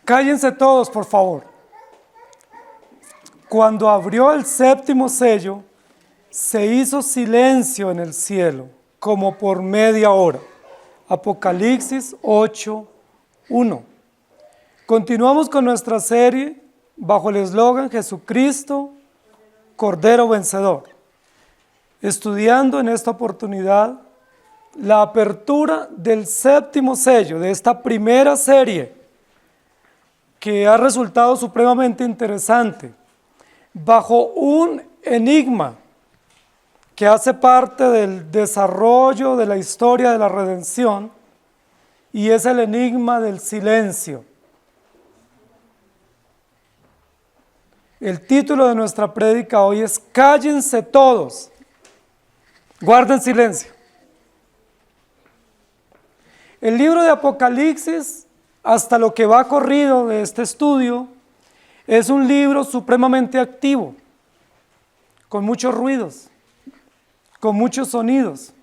Cállense todos, por favor. Cuando abrió el séptimo sello, se hizo silencio en el cielo, como por media hora. Apocalipsis 8:1. Continuamos con nuestra serie bajo el eslogan Jesucristo, Cordero Vencedor, estudiando en esta oportunidad la apertura del séptimo sello de esta primera serie que ha resultado supremamente interesante, bajo un enigma que hace parte del desarrollo de la historia de la redención, y es el enigma del silencio. El título de nuestra prédica hoy es Cállense todos, guarden silencio. El libro de Apocalipsis, hasta lo que va corrido de este estudio, es un libro supremamente activo, con muchos ruidos, con muchos sonidos,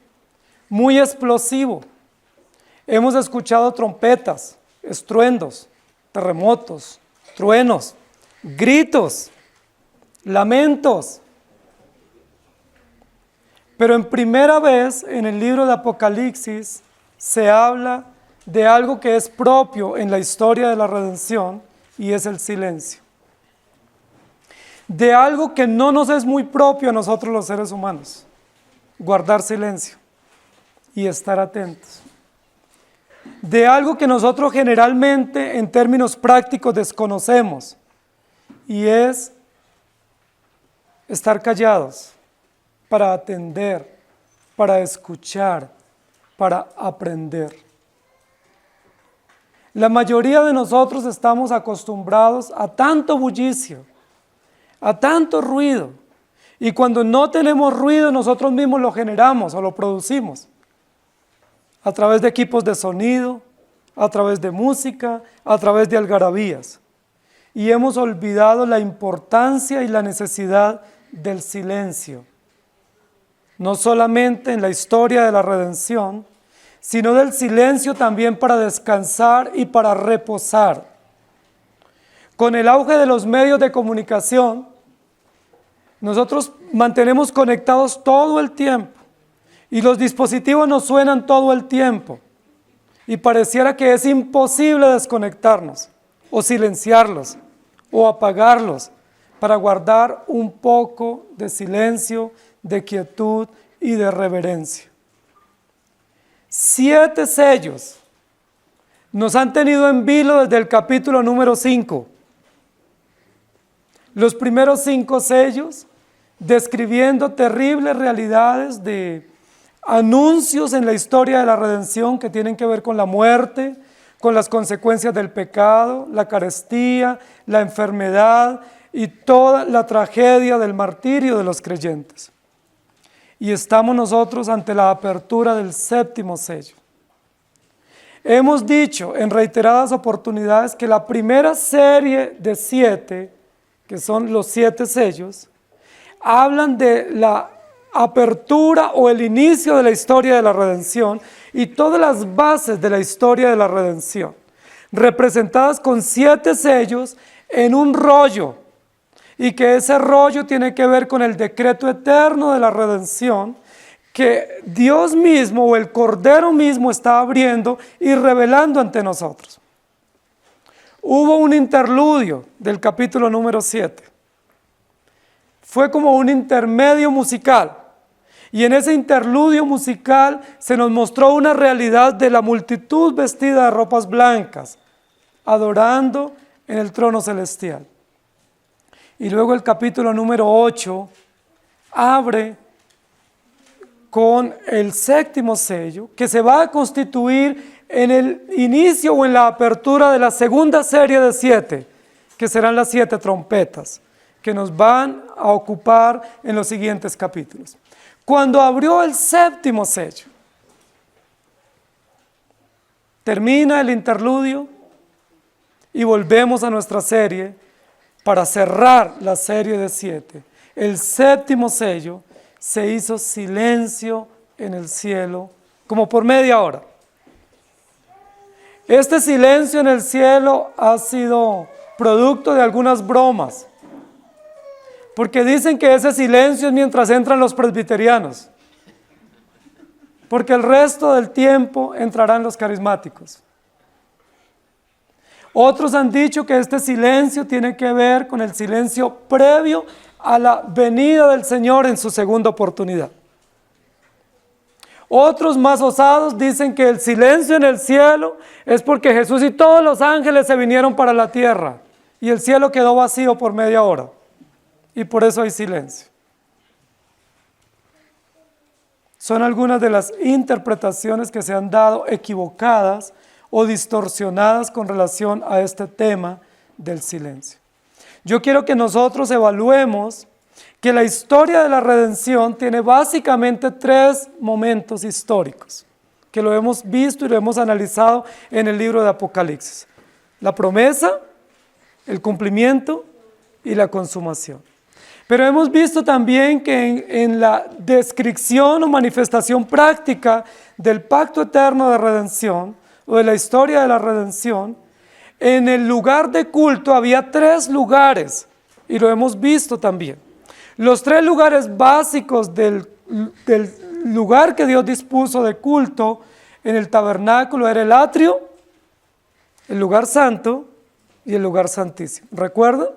muy explosivo. Hemos escuchado trompetas, estruendos, terremotos, truenos, gritos, lamentos. Pero en primera vez en el libro de Apocalipsis se habla de algo que es propio en la historia de la redención, y es el silencio. De algo que no nos es muy propio a nosotros los seres humanos: guardar silencio y estar atentos. De algo que nosotros generalmente en términos prácticos desconocemos, y es estar callados para atender, para escuchar, para aprender. La mayoría de nosotros estamos acostumbrados a tanto bullicio, a tanto ruido, y cuando no tenemos ruido nosotros mismos lo generamos o lo producimos a través de equipos de sonido, a través de música, a través de algarabías, y hemos olvidado la importancia y la necesidad del silencio, no solamente en la historia de la redención, sino del silencio también para descansar y para reposar. Con el auge de los medios de comunicación, nosotros mantenemos conectados todo el tiempo, y los dispositivos nos suenan todo el tiempo, y pareciera que es imposible desconectarnos, o silenciarlos, o apagarlos, para guardar un poco de silencio, de quietud y de reverencia. 7 sellos nos han tenido en vilo desde el capítulo número 5. Los primeros 5 sellos describiendo terribles realidades de anuncios en la historia de la redención que tienen que ver con la muerte, con las consecuencias del pecado, la carestía, la enfermedad y toda la tragedia del martirio de los creyentes. Y estamos nosotros ante la apertura del séptimo sello. Hemos dicho en reiteradas oportunidades que la primera serie de 7, que son los 7 sellos, hablan de la apertura o el inicio de la historia de la redención y todas las bases de la historia de la redención, representadas con 7 sellos en un rollo, y que ese rollo tiene que ver con el decreto eterno de la redención que Dios mismo o el Cordero mismo está abriendo y revelando ante nosotros. Hubo un interludio del capítulo número 7. Fue como un intermedio musical, y en ese interludio musical se nos mostró una realidad de la multitud vestida de ropas blancas, adorando en el trono celestial. Y luego el capítulo número 8 abre con el séptimo sello, que se va a constituir en el inicio o en la apertura de la segunda serie de 7, que serán las 7 trompetas, que nos van a ocupar en los siguientes capítulos. Cuando abrió el séptimo sello, termina el interludio y volvemos a nuestra serie para cerrar la serie de 7. El séptimo sello, se hizo silencio en el cielo como por media hora. Este silencio en el cielo ha sido producto de algunas bromas, porque dicen que ese silencio es mientras entran los presbiterianos, porque el resto del tiempo entrarán los carismáticos. Otros han dicho que este silencio tiene que ver con el silencio previo a la venida del Señor en su segunda oportunidad. Otros más osados dicen que el silencio en el cielo es porque Jesús y todos los ángeles se vinieron para la tierra y el cielo quedó vacío por media hora y por eso hay silencio. Son algunas de las interpretaciones que se han dado equivocadas o distorsionadas con relación a este tema del silencio. Yo quiero que nosotros evaluemos que la historia de la redención tiene básicamente 3 momentos históricos, que lo hemos visto y lo hemos analizado en el libro de Apocalipsis: la promesa, el cumplimiento y la consumación. Pero hemos visto también que en la descripción o manifestación práctica del pacto eterno de redención, o de la historia de la redención, en el lugar de culto había 3 lugares, y lo hemos visto también. Los 3 lugares básicos del lugar que Dios dispuso de culto en el tabernáculo era el atrio, el lugar santo y el lugar santísimo. ¿Recuerdan?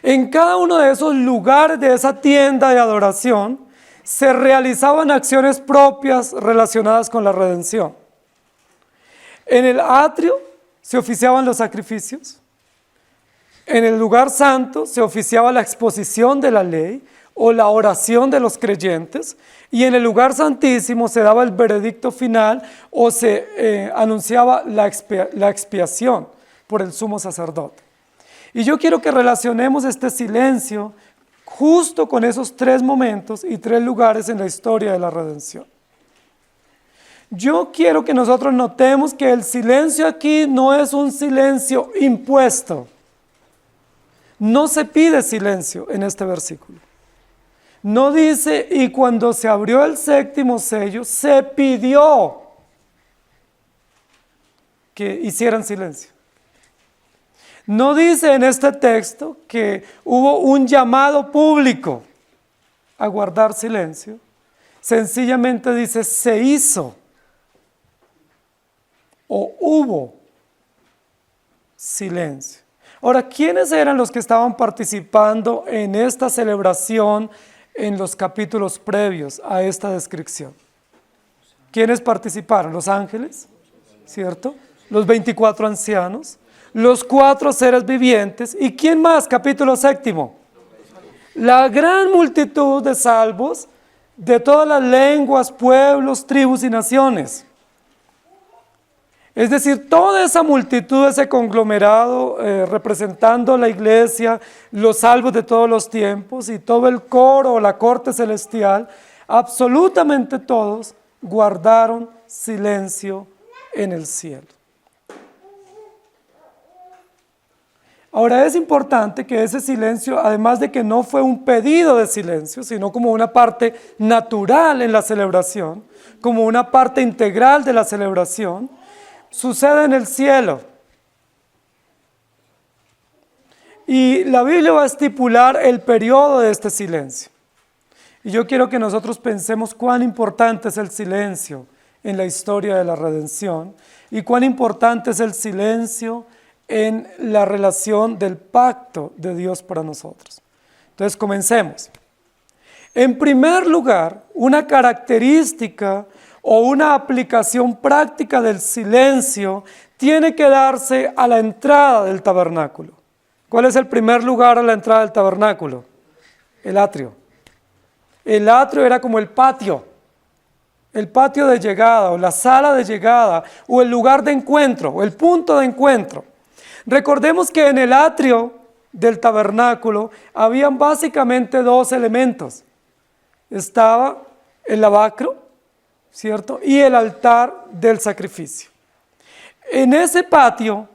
En cada uno de esos lugares de esa tienda de adoración se realizaban acciones propias relacionadas con la redención. En el atrio se oficiaban los sacrificios, en el lugar santo se oficiaba la exposición de la ley o la oración de los creyentes, y en el lugar santísimo se daba el veredicto final o se anunciaba la expiación por el sumo sacerdote. Y yo quiero que relacionemos este silencio justo con esos 3 momentos y 3 lugares en la historia de la redención. Yo quiero que nosotros notemos que el silencio aquí no es un silencio impuesto. No se pide silencio en este versículo. No dice, y cuando se abrió el 7º sello, se pidió que hicieran silencio. No dice en este texto que hubo un llamado público a guardar silencio. Sencillamente dice, se hizo o hubo silencio. Ahora, ¿quiénes eran los que estaban participando en esta celebración en los capítulos previos a esta descripción? ¿Quiénes participaron? Los ángeles, ¿cierto? Los 24 ancianos, los 4 seres vivientes. ¿Y quién más? Capítulo 7. La gran multitud de salvos de todas las lenguas, pueblos, tribus y naciones. Es decir, toda esa multitud, ese conglomerado representando la iglesia, los salvos de todos los tiempos y todo el coro o la corte celestial, absolutamente todos guardaron silencio en el cielo. Ahora es importante que ese silencio, además de que no fue un pedido de silencio, sino como una parte natural en la celebración, como una parte integral de la celebración, sucede en el cielo. Y la Biblia va a estipular el periodo de este silencio. Y yo quiero que nosotros pensemos cuán importante es el silencio en la historia de la redención y cuán importante es el silencio en la relación del pacto de Dios para nosotros. Entonces comencemos. En primer lugar, una característica o una aplicación práctica del silencio tiene que darse a la entrada del tabernáculo. ¿Cuál es el primer lugar a la entrada del tabernáculo? El atrio. El atrio era como el patio de llegada o la sala de llegada o el lugar de encuentro o el punto de encuentro. Recordemos que en el atrio del tabernáculo habían básicamente 2 elementos. Estaba el lavacro, ¿cierto? Y el altar del sacrificio. En ese patio,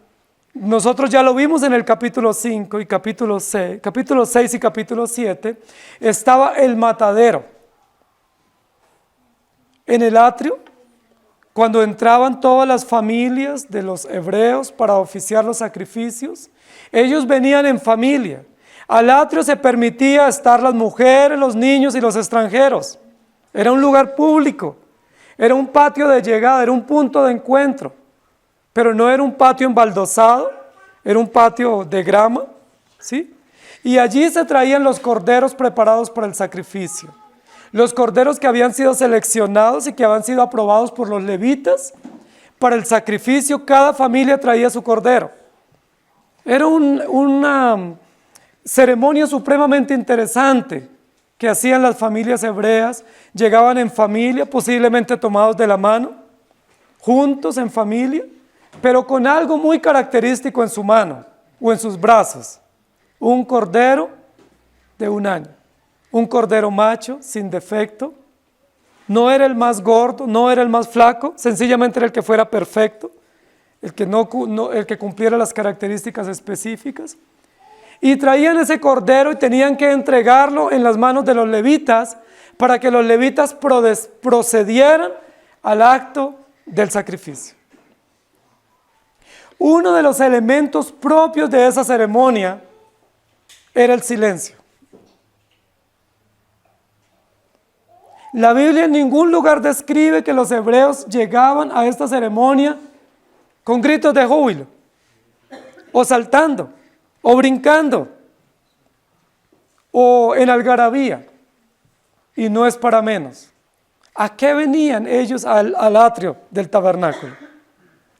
nosotros ya lo vimos en el capítulo 5 y capítulo 6 y capítulo 7, estaba el matadero. En el atrio, cuando entraban todas las familias de los hebreos para oficiar los sacrificios, ellos venían en familia. Al atrio se permitía estar las mujeres, los niños y los extranjeros. Era un lugar público, era un patio de llegada, era un punto de encuentro, pero no era un patio embaldosado, era un patio de grama, ¿sí? Y allí se traían los corderos preparados para el sacrificio. Los corderos que habían sido seleccionados y que habían sido aprobados por los levitas para el sacrificio, cada familia traía su cordero. Era una ceremonia supremamente interesante que hacían las familias hebreas. Llegaban en familia, posiblemente tomados de la mano, juntos en familia, pero con algo muy característico en su mano o en sus brazos: un cordero de 1 año. Un cordero macho, sin defecto. No era el más gordo, no era el más flaco, sencillamente era el que fuera perfecto, el que cumpliera las características específicas. Y traían ese cordero y tenían que entregarlo en las manos de los levitas para que los levitas procedieran al acto del sacrificio. Uno de los elementos propios de esa ceremonia era el silencio. La Biblia en ningún lugar describe que los hebreos llegaban a esta ceremonia con gritos de júbilo, o saltando, o brincando, o en algarabía. Y no es para menos. ¿A qué venían ellos al atrio del tabernáculo?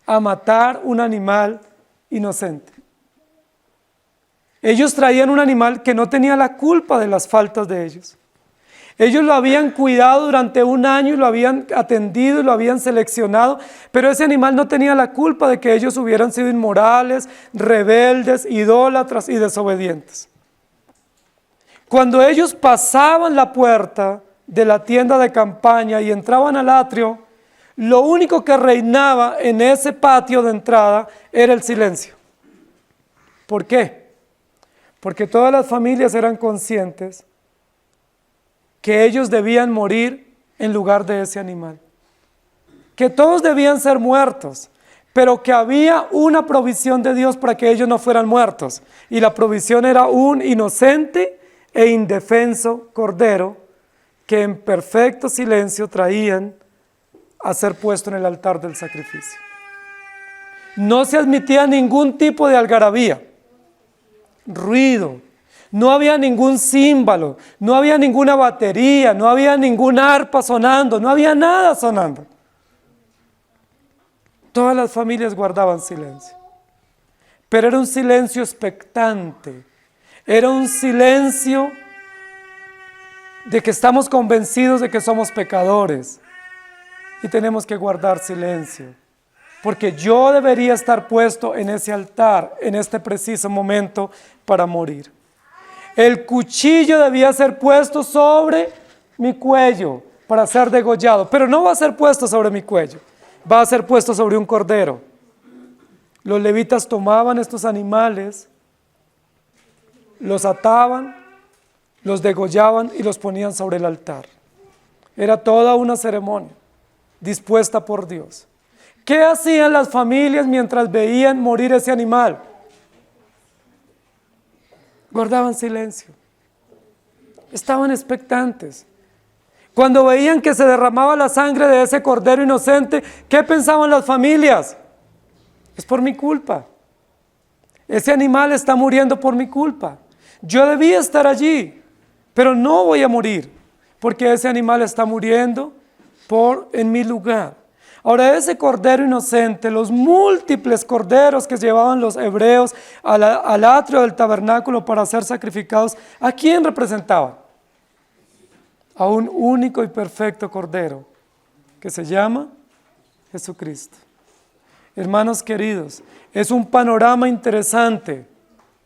A matar un animal inocente. Ellos traían un animal que no tenía la culpa de las faltas de ellos. Ellos lo habían cuidado durante 1 año y lo habían atendido y lo habían seleccionado, pero ese animal no tenía la culpa de que ellos hubieran sido inmorales, rebeldes, idólatras y desobedientes. Cuando ellos pasaban la puerta de la tienda de campaña y entraban al atrio, lo único que reinaba en ese patio de entrada era el silencio. ¿Por qué? Porque todas las familias eran conscientes que ellos debían morir en lugar de ese animal, que todos debían ser muertos, pero que había una provisión de Dios para que ellos no fueran muertos, y la provisión era un inocente e indefenso cordero que en perfecto silencio traían a ser puesto en el altar del sacrificio. No se admitía ningún tipo de algarabía, ruido. No había ningún címbalo, no había ninguna batería, no había ningún arpa sonando, no había nada sonando. Todas las familias guardaban silencio, pero era un silencio expectante, era un silencio de que estamos convencidos de que somos pecadores y tenemos que guardar silencio, porque yo debería estar puesto en ese altar en este preciso momento para morir. El cuchillo debía ser puesto sobre mi cuello para ser degollado, pero no va a ser puesto sobre mi cuello, va a ser puesto sobre un cordero. Los levitas tomaban estos animales, los ataban, los degollaban y los ponían sobre el altar. Era toda una ceremonia dispuesta por Dios. ¿Qué hacían las familias mientras veían morir ese animal? Guardaban silencio, estaban expectantes. Cuando veían que se derramaba la sangre de ese cordero inocente, ¿qué pensaban las familias? Es por mi culpa. Ese animal está muriendo por mi culpa. Yo debía estar allí, pero no voy a morir, porque ese animal está muriendo en mi lugar. Ahora, ese cordero inocente, los múltiples corderos que llevaban los hebreos al atrio del tabernáculo para ser sacrificados, ¿a quién representaban? A un único y perfecto cordero, que se llama Jesucristo. Hermanos queridos, es un panorama interesante,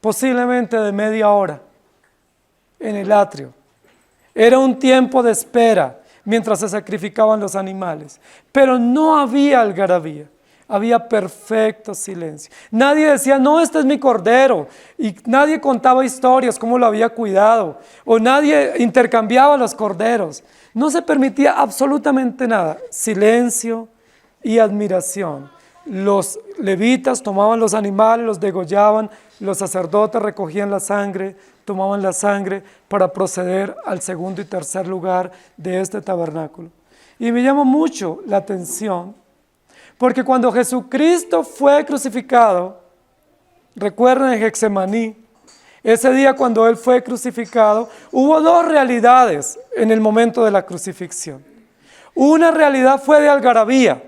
posiblemente de media hora, en el atrio. Era un tiempo de espera mientras se sacrificaban los animales, pero no había algarabía, había perfecto silencio. Nadie decía, no, este es mi cordero, y nadie contaba historias, cómo lo había cuidado, o nadie intercambiaba los corderos. No se permitía absolutamente nada, silencio y admiración. Los levitas tomaban los animales, los degollaban, los sacerdotes recogían la sangre, tomaban la sangre para proceder al segundo y tercer lugar de este tabernáculo. Y me llama mucho la atención, porque cuando Jesucristo fue crucificado, recuerden en Getsemaní, ese día cuando Él fue crucificado, hubo dos realidades en el momento de la crucifixión. Una realidad fue de algarabía.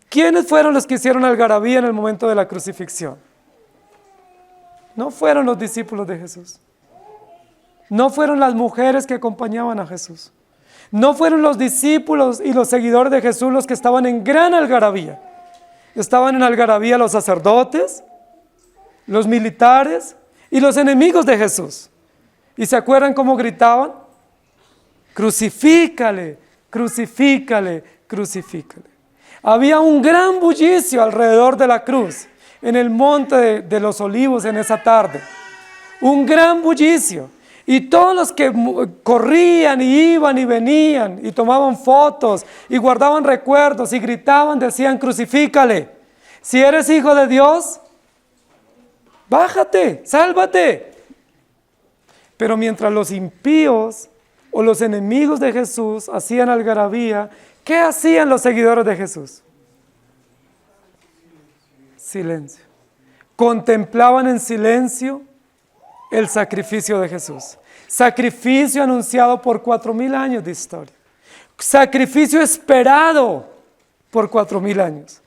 ¿Quiénes fueron los que hicieron algarabía en el momento de la crucifixión? No fueron los discípulos de Jesús. No fueron las mujeres que acompañaban a Jesús. No fueron los discípulos y los seguidores de Jesús los que estaban en gran algarabía. Estaban en algarabía los sacerdotes, los militares y los enemigos de Jesús. ¿Y se acuerdan cómo gritaban? Crucifícale, crucifícale, crucifícale. Había un gran bullicio alrededor de la cruz, en el monte de los olivos en esa tarde. Un gran bullicio. Y todos los que corrían y iban y venían y tomaban fotos y guardaban recuerdos y gritaban, decían, crucifícale. Si eres hijo de Dios, bájate, sálvate. Pero mientras los impíos o los enemigos de Jesús hacían algarabía, ¿qué hacían los seguidores de Jesús? Silencio. Contemplaban en silencio el sacrificio de Jesús. Sacrificio anunciado por 4,000 años de historia. Sacrificio esperado por 4,000 años.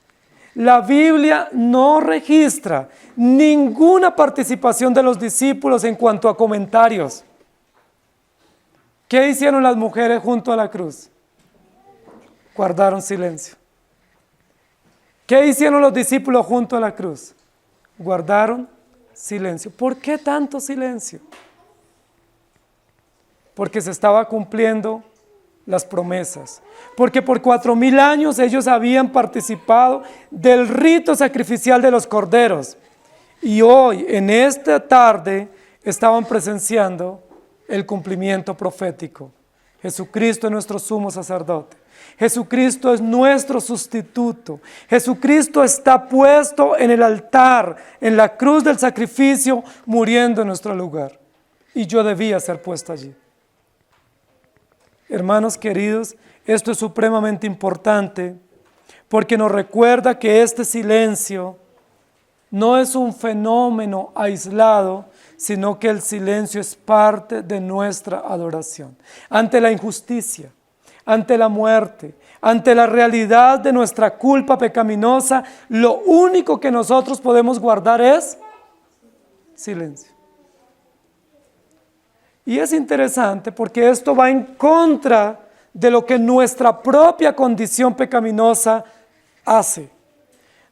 La Biblia no registra ninguna participación de los discípulos en cuanto a comentarios. ¿Qué hicieron las mujeres junto a la cruz? Guardaron silencio. ¿Qué hicieron los discípulos junto a la cruz? Guardaron silencio. ¿Por qué tanto silencio? Porque se estaba cumpliendo las promesas. Porque por 4,000 años ellos habían participado del rito sacrificial de los corderos. Y hoy, en esta tarde, estaban presenciando el cumplimiento profético. Jesucristo es nuestro sumo sacerdote. Jesucristo es nuestro sustituto. Jesucristo está puesto en el altar, en la cruz del sacrificio, muriendo en nuestro lugar. Y yo debía ser puesto allí. Hermanos queridos, esto es supremamente importante porque nos recuerda que este silencio no es un fenómeno aislado, sino que el silencio es parte de nuestra adoración. Ante la injusticia, ante la muerte, ante la realidad de nuestra culpa pecaminosa, lo único que nosotros podemos guardar es silencio. Y es interesante porque esto va en contra de lo que nuestra propia condición pecaminosa hace.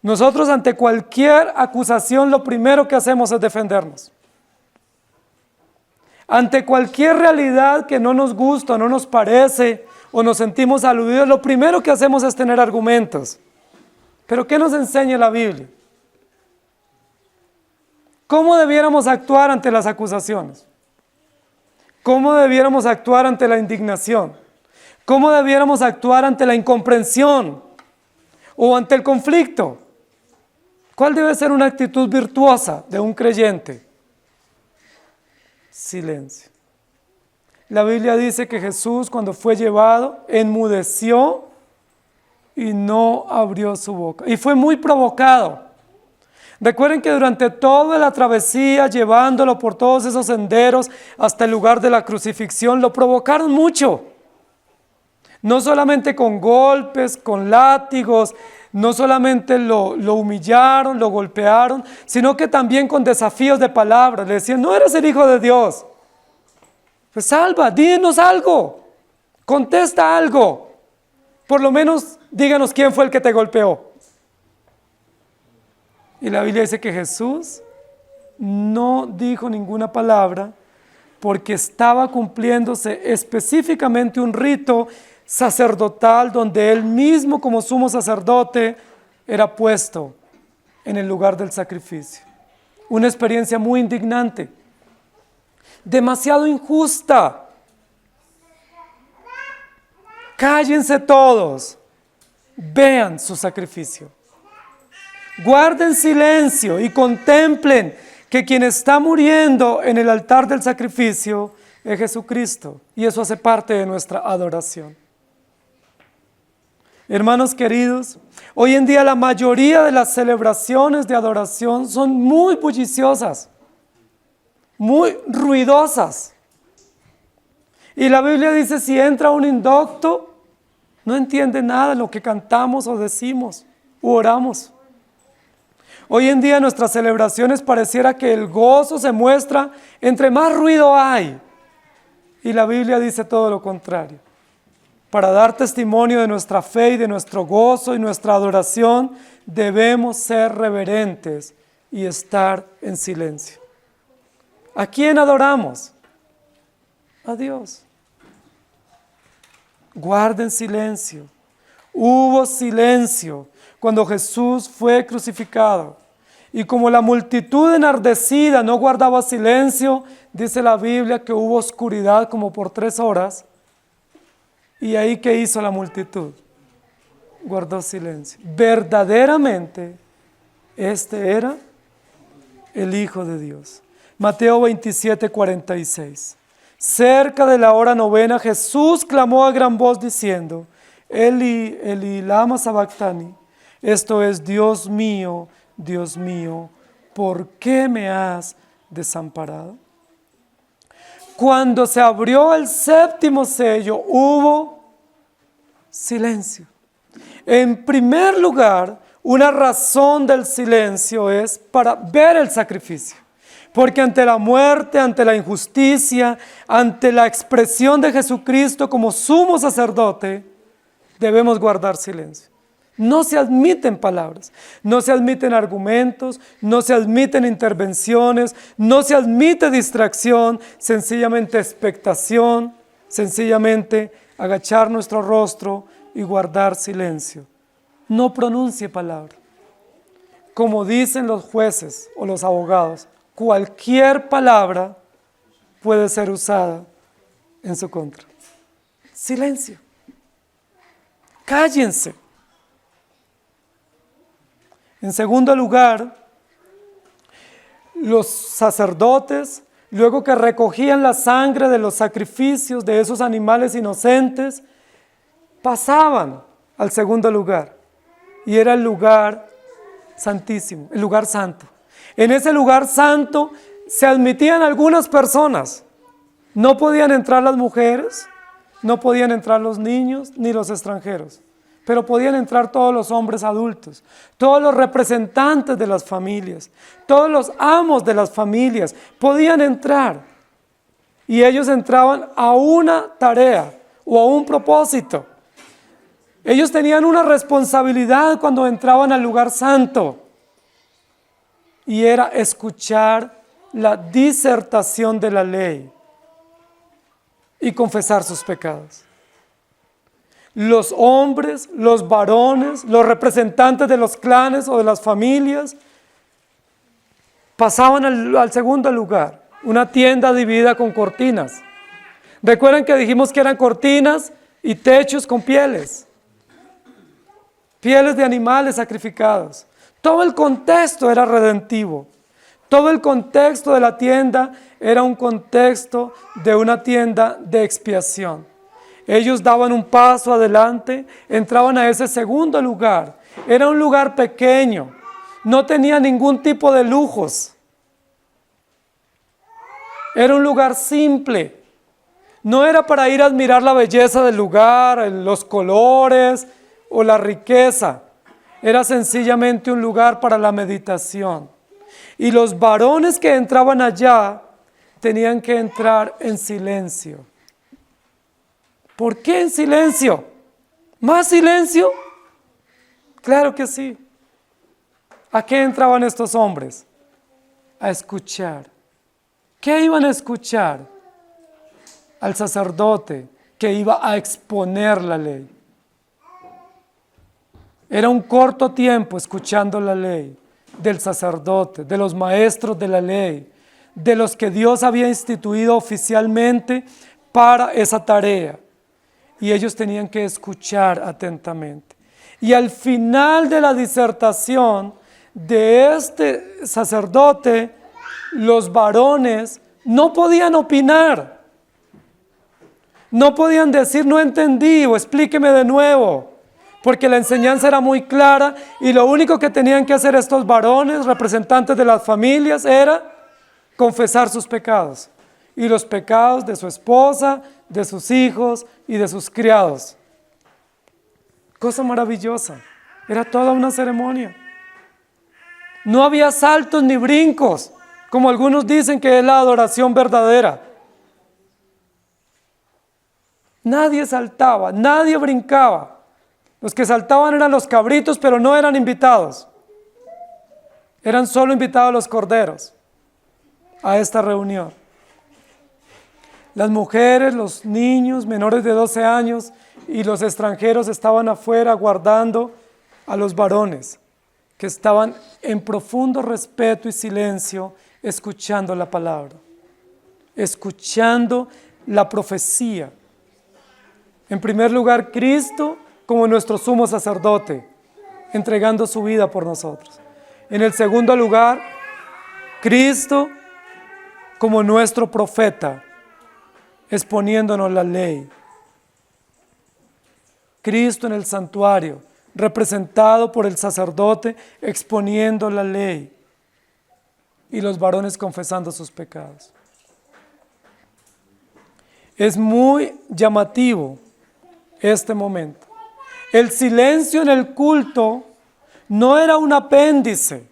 Nosotros ante cualquier acusación lo primero que hacemos es defendernos. Ante cualquier realidad que no nos gusta, no nos parece o nos sentimos aludidos, lo primero que hacemos es tener argumentos. ¿Pero qué nos enseña la Biblia? ¿Cómo debiéramos actuar ante las acusaciones? ¿Cómo debiéramos actuar ante la indignación? ¿Cómo debiéramos actuar ante la incomprensión o ante el conflicto? ¿Cuál debe ser una actitud virtuosa de un creyente? Silencio. La Biblia dice que Jesús, cuando fue llevado, enmudeció y no abrió su boca. Y fue muy provocado. Recuerden que durante toda la travesía, llevándolo por todos esos senderos hasta el lugar de la crucifixión, lo provocaron mucho. No solamente con golpes, con látigos, no solamente lo humillaron, lo golpearon, sino que también con desafíos de palabras. Le decían, no eres el Hijo de Dios. Pues salva, dinos algo, contesta algo. Por lo menos díganos quién fue el que te golpeó. Y la Biblia dice que Jesús no dijo ninguna palabra porque estaba cumpliéndose específicamente un rito sacerdotal donde él mismo como sumo sacerdote era puesto en el lugar del sacrificio. Una experiencia muy indignante, demasiado injusta. Cállense todos. vean su sacrificio. Guarden silencio y contemplen que quien está muriendo en el altar del sacrificio es Jesucristo, y eso hace parte de nuestra adoración. Hermanos queridos, hoy en día la mayoría de las celebraciones de adoración son muy bulliciosas, muy ruidosas. Y la Biblia dice, si entra un indocto, no entiende nada de lo que cantamos o decimos u oramos. Hoy en día en nuestras celebraciones pareciera que el gozo se muestra entre más ruido hay. Y la Biblia dice todo lo contrario. Para dar testimonio de nuestra fe y de nuestro gozo y nuestra adoración, debemos ser reverentes y estar en silencio. ¿A quién adoramos? A Dios. Guarden silencio. Hubo silencio cuando Jesús fue crucificado. Y como la multitud enardecida no guardaba silencio, dice la Biblia que hubo oscuridad como por 3 horas. ¿Y ahí qué hizo la multitud? Guardó silencio. Verdaderamente, este era el Hijo de Dios. Mateo 27, 46. Cerca de la hora 9, Jesús clamó a gran voz diciendo, Eli, Eli, lama sabactani. Esto es, Dios mío, ¿por qué me has desamparado? Cuando se abrió el 7º sello, hubo silencio. En primer lugar, una razón del silencio es para ver el sacrificio. Porque ante la muerte, ante la injusticia, ante la expresión de Jesucristo como sumo sacerdote, debemos guardar silencio. No se admiten palabras, no se admiten argumentos, no se admiten intervenciones, no se admite distracción, sencillamente expectación, sencillamente agachar nuestro rostro y guardar silencio. No pronuncie palabra. Como dicen los jueces o los abogados, cualquier palabra puede ser usada en su contra. Silencio. Cállense. En segundo lugar, los sacerdotes, luego que recogían la sangre de los sacrificios de esos animales inocentes, pasaban al segundo lugar, y era el lugar santísimo, el lugar santo. En ese lugar santo se admitían algunas personas. No podían entrar las mujeres, no podían entrar los niños ni los extranjeros, pero podían entrar todos los hombres adultos, todos los representantes de las familias, todos los amos de las familias podían entrar. Y ellos entraban a una tarea o a un propósito. Ellos tenían una responsabilidad cuando entraban al lugar santo, y era escuchar la disertación de la ley y confesar sus pecados. Los hombres, los varones, los representantes de los clanes o de las familias pasaban al segundo lugar, una tienda dividida con cortinas. Recuerden que dijimos que eran cortinas y techos con pieles de animales sacrificados. Todo el contexto era redentivo. Todo el contexto de la tienda era un contexto de una tienda de expiación. Ellos daban un paso adelante, entraban a ese segundo lugar. Era un lugar pequeño, no tenía ningún tipo de lujos. Era un lugar simple. No era para ir a admirar la belleza del lugar, los colores o la riqueza. Era sencillamente un lugar para la meditación. Y los varones que entraban allá tenían que entrar en silencio. ¿Por qué en silencio? ¿Más silencio? Claro que sí. ¿A qué entraban estos hombres? A escuchar. ¿Qué iban a escuchar? Al sacerdote que iba a exponer la ley. Era un corto tiempo escuchando la ley del sacerdote, de los maestros de la ley, de los que Dios había instituido oficialmente para esa tarea. Y ellos tenían que escuchar atentamente. Y al final de la disertación de este sacerdote, los varones no podían opinar. No podían decir, no entendí, o explíqueme de nuevo, porque la enseñanza era muy clara y lo único que tenían que hacer estos varones, representantes de las familias, era confesar sus pecados y los pecados de su esposa, de sus hijos y de sus criados. Cosa maravillosa, era toda una ceremonia. No había saltos ni brincos, como algunos dicen que es la adoración verdadera. Nadie saltaba, nadie brincaba. Los que saltaban eran los cabritos, pero no eran invitados. Eran solo invitados los corderos a esta reunión. Las mujeres, los niños menores de 12 años y los extranjeros estaban afuera guardando a los varones que estaban en profundo respeto y silencio escuchando la palabra, escuchando la profecía. En primer lugar, Cristo como nuestro sumo sacerdote, entregando su vida por nosotros. En el segundo lugar, Cristo como nuestro profeta, exponiéndonos la ley. Cristo en el santuario, representado por el sacerdote, exponiendo la ley. Y los varones confesando sus pecados. Es muy llamativo este momento. El silencio en el culto no era un apéndice.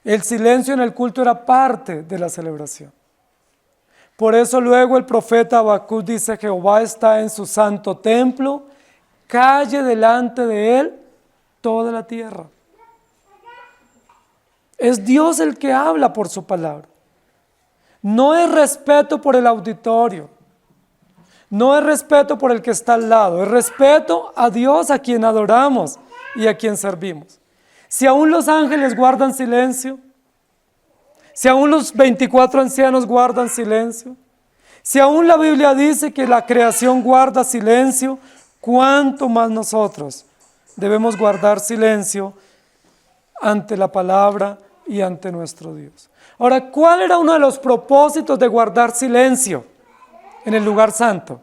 El silencio en el culto era parte de la celebración. Por eso luego el profeta Habacuc dice: Jehová está en su santo templo, calle delante de él toda la tierra. Es Dios el que habla por su palabra. No es respeto por el auditorio, no es respeto por el que está al lado, es respeto a Dios a quien adoramos y a quien servimos. Si aún los ángeles guardan silencio, si aún los 24 ancianos guardan silencio, si aún la Biblia dice que la creación guarda silencio, ¿cuánto más nosotros debemos guardar silencio ante la palabra y ante nuestro Dios? Ahora, ¿cuál era uno de los propósitos de guardar silencio en el lugar santo?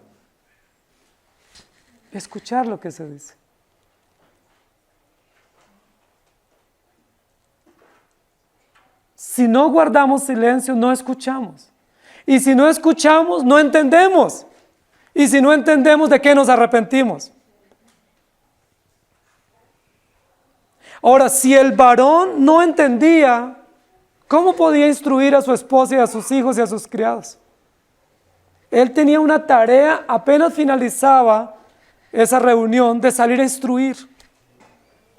Escuchar lo que se dice. Si no guardamos silencio, no escuchamos. Y si no escuchamos, no entendemos. Y si no entendemos, ¿de qué nos arrepentimos? Ahora, si el varón no entendía, ¿cómo podía instruir a su esposa y a sus hijos y a sus criados? Él tenía una tarea, apenas finalizaba esa reunión, de salir a instruir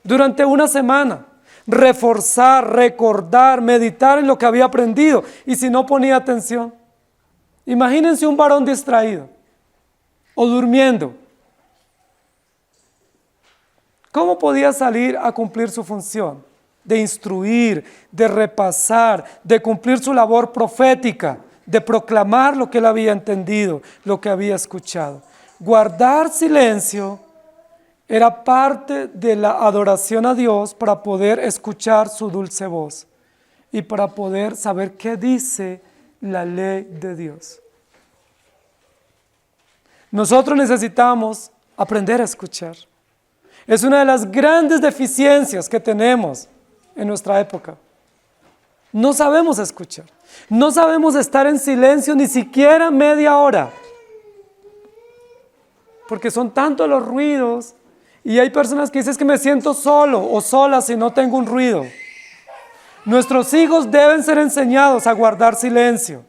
durante una semana, reforzar, recordar, meditar en lo que había aprendido. Y si no ponía atención, imagínense un varón distraído o durmiendo. ¿Cómo podía salir a cumplir su función? De instruir, de repasar, de cumplir su labor profética, de proclamar lo que él había entendido, lo que había escuchado. Guardar silencio era parte de la adoración a Dios para poder escuchar su dulce voz y para poder saber qué dice la ley de Dios. Nosotros necesitamos aprender a escuchar. Es una de las grandes deficiencias que tenemos en nuestra época. No sabemos escuchar. No sabemos estar en silencio ni siquiera media hora. Porque son tantos los ruidos y hay personas que dicen que me siento solo o sola si no tengo un ruido. Nuestros hijos deben ser enseñados a guardar silencio.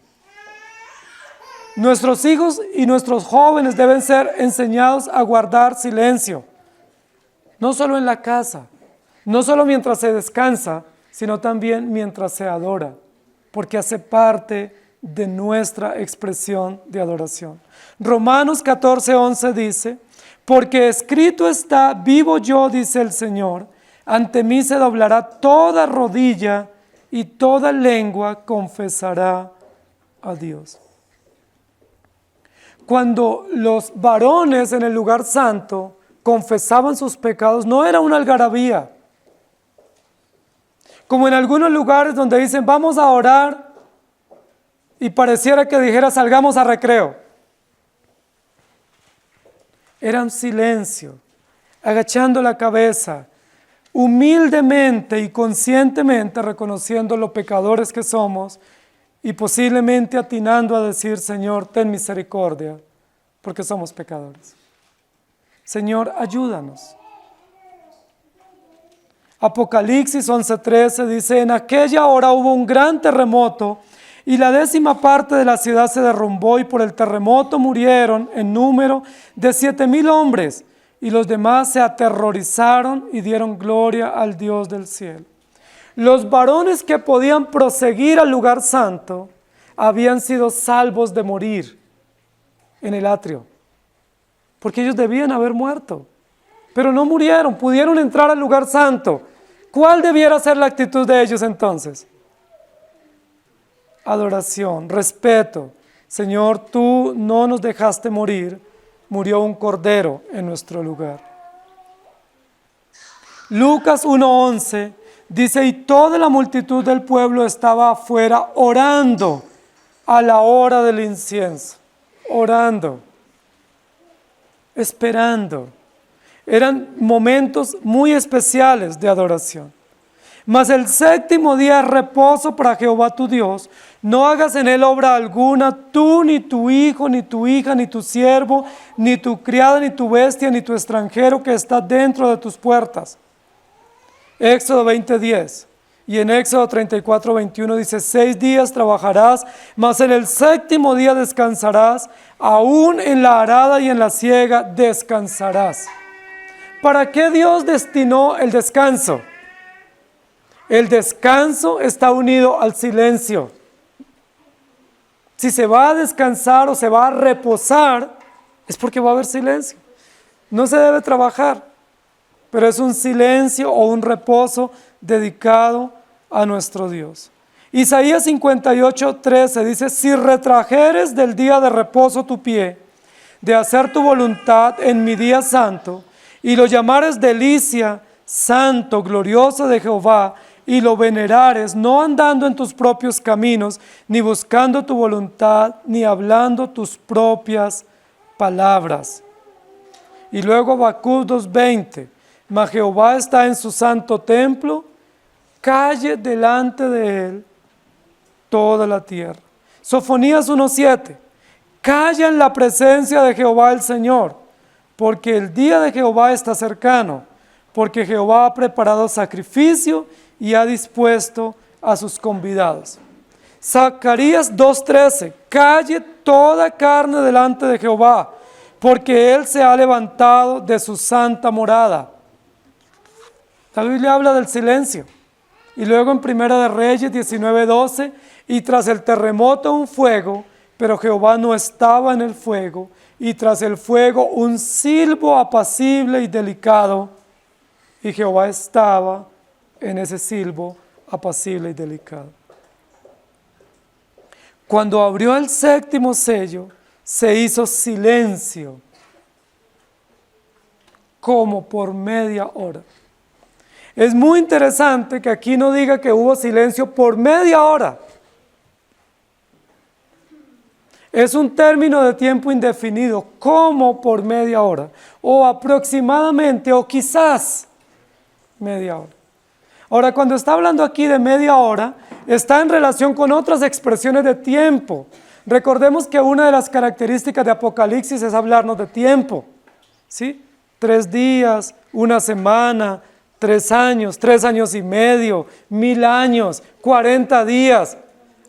Nuestros hijos y nuestros jóvenes deben ser enseñados a guardar silencio. No solo en la casa, no solo mientras se descansa, sino también mientras se adora, porque hace parte de nuestra expresión de adoración. Romanos 14:11 dice: porque escrito está, vivo yo, dice el Señor, ante mí se doblará toda rodilla y toda lengua confesará a Dios. Cuando los varones en el lugar santo confesaban sus pecados, no era una algarabía. Como en algunos lugares donde dicen, vamos a orar, y pareciera que dijera, salgamos a recreo. Era un silencio, agachando la cabeza, humildemente y conscientemente reconociendo los pecadores que somos y posiblemente atinando a decir, Señor, ten misericordia, porque somos pecadores. Señor, ayúdanos. Apocalipsis 11:13 dice, en aquella hora hubo un gran terremoto y la 10ª parte de la ciudad se derrumbó y por el terremoto murieron en número de 7,000 hombres y los demás se aterrorizaron y dieron gloria al Dios del cielo. Los varones que podían proseguir al lugar santo habían sido salvos de morir en el atrio, porque ellos debían haber muerto, pero no murieron, pudieron entrar al lugar santo. ¿Cuál debiera ser la actitud de ellos entonces? Adoración, respeto. Señor, tú no nos dejaste morir, murió un cordero en nuestro lugar. Lucas 1:11 dice, y toda la multitud del pueblo estaba afuera orando a la hora del incienso, orando, esperando. Eran momentos muy especiales de adoración. Mas el 7º día es reposo para Jehová tu Dios. No hagas en él obra alguna, tú, ni tu hijo, ni tu hija, ni tu siervo, ni tu criada, ni tu bestia, ni tu extranjero que está dentro de tus puertas. Éxodo 20:10. Y en Éxodo 34:21 dice, 6 días trabajarás, mas en el 7º día descansarás, aún en la arada y en la siega descansarás. ¿Para qué Dios destinó el descanso? El descanso está unido al silencio. Si se va a descansar o se va a reposar, es porque va a haber silencio. No se debe trabajar, pero es un silencio o un reposo dedicado a nuestro Dios. Isaías 58:13 dice, si retrajeres del día de reposo tu pie, de hacer tu voluntad en mi día santo, y lo llamares delicia, santo, glorioso de Jehová, y lo venerares, no andando en tus propios caminos, ni buscando tu voluntad, ni hablando tus propias palabras. Y luego Habacuc 2:20, mas Jehová está en su santo templo, calle delante de él toda la tierra. Sofonías 1:7, calla en la presencia de Jehová el Señor, porque el día de Jehová está cercano, porque Jehová ha preparado sacrificio y ha dispuesto a sus convidados. Zacarías 2:13, calle toda carne delante de Jehová, porque Él se ha levantado de su santa morada. La Biblia habla del silencio. Y luego en Primera de Reyes 19:12, y tras el terremoto un fuego, pero Jehová no estaba en el fuego, y tras el fuego un silbo apacible y delicado, y Jehová estaba en ese silbo apacible y delicado. Cuando abrió el 7º sello, se hizo silencio, como por media hora. Es muy interesante que aquí no diga que hubo silencio por media hora. Es un término de tiempo indefinido, como por media hora, o aproximadamente, o quizás media hora. Ahora, cuando está hablando aquí de media hora, está en relación con otras expresiones de tiempo. Recordemos que una de las características de Apocalipsis es hablarnos de tiempo, ¿sí? 3 días, 1 semana, 3 años, 3 años y medio, 1000 años, 40 días.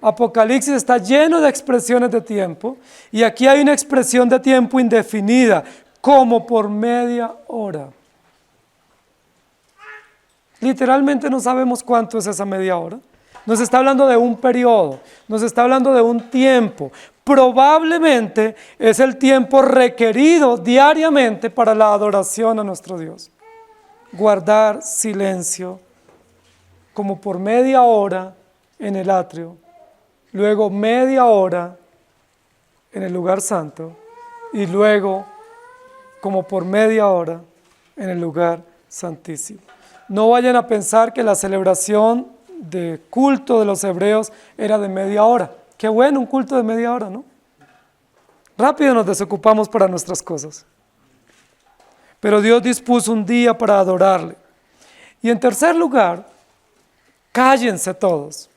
Apocalipsis está lleno de expresiones de tiempo y aquí hay una expresión de tiempo indefinida, como por media hora. Literalmente no sabemos cuánto es esa media hora. Nos está hablando de un periodo, nos está hablando de un tiempo. Probablemente es el tiempo requerido diariamente para la adoración a nuestro Dios. Guardar silencio, como por media hora en el atrio, luego media hora en el lugar santo y luego como por media hora en el lugar santísimo. No vayan a pensar que la celebración de culto de los hebreos era de media hora. Qué bueno un culto de media hora, ¿no? Rápido nos desocupamos para nuestras cosas. Pero Dios dispuso un día para adorarle. Y en tercer lugar, cállense todos.